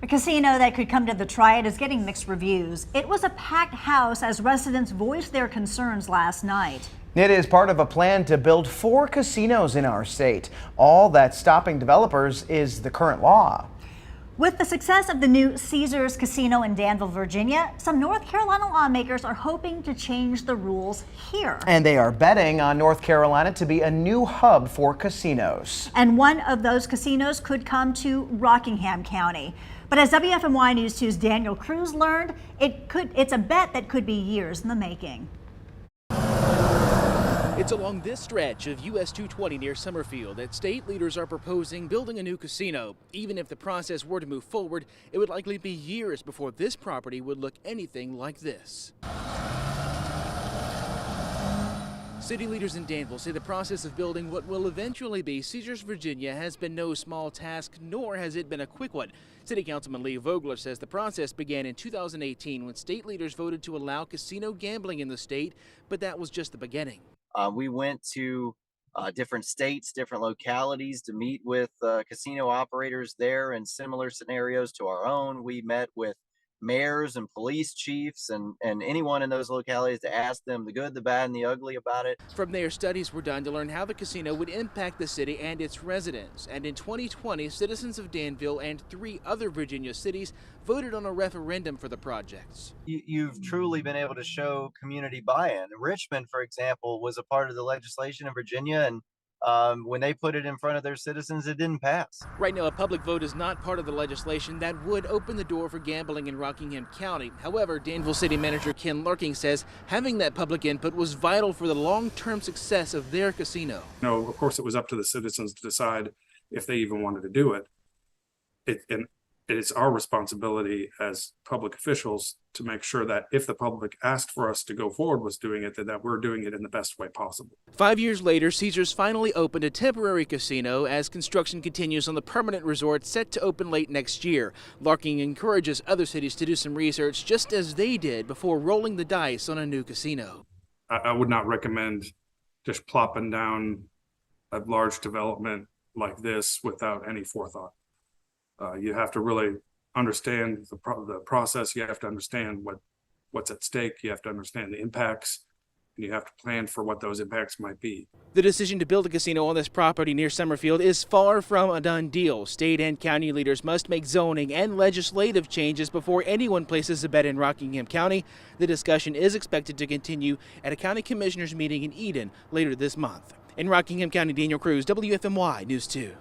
A casino that could come to the Triad is getting mixed reviews. It was a packed house as residents voiced their concerns last night. It is part of a plan to build 4 casinos in our state. All that's stopping developers is the current law. With the success of the new Caesars Casino in Danville, Virginia, some North Carolina lawmakers are hoping to change the rules here. And they are betting on North Carolina to be a new hub for casinos. And one of those casinos could come to Rockingham County. But as WFMY News 2's Daniel Cruz learned, it's a bet that could be years in the making. It's along this stretch of US 220 near Summerfield that state leaders are proposing building a new casino. Even if the process were to move forward, it would likely be years before this property would look anything like this. City leaders in Danville say the process of building what will eventually be Caesars, Virginia has been no small task, nor has it been a quick one. City Councilman Lee Vogler says the process began in 2018 when state leaders voted to allow casino gambling in the state, but that was just the beginning. We went to different states, different localities to meet with casino operators there in similar scenarios to our own. We met with mayors and police chiefs and anyone in those localities to ask them the good, the bad, and the ugly about it. From there, studies were done to learn how the casino would impact the city and its residents. And in 2020, citizens of Danville and 3 other Virginia cities voted on a referendum for the projects. You've truly been able to show community buy-in. Richmond, for example, was a part of the legislation in Virginia, and when they put it in front of their citizens, it didn't pass. Right now, a public vote is not part of the legislation that would open the door for gambling in Rockingham County. However, Danville City Manager Ken Larking says having that public input was vital for the long-term success of their casino. No, of course, it was up to the citizens to decide if they even wanted to do it. And it's our responsibility as public officials to make sure that if the public asked for us to go forward with doing it, that we're doing it in the best way possible. 5 years later, Caesars finally opened a temporary casino as construction continues on the permanent resort set to open late next year. Larking encourages other cities to do some research just as they did before rolling the dice on a new casino. I would not recommend just plopping down a large development like this without any forethought. You have to really understand the process. You have to understand what's at stake. You have to understand the impacts, and you have to plan for what those impacts might be. The decision to build a casino on this property near Summerfield is far from a done deal. State and county leaders must make zoning and legislative changes before anyone places a bet in Rockingham County. The discussion is expected to continue at a county commissioners meeting in Eden later this month. In Rockingham County, Daniel Cruz, WFMY News 2.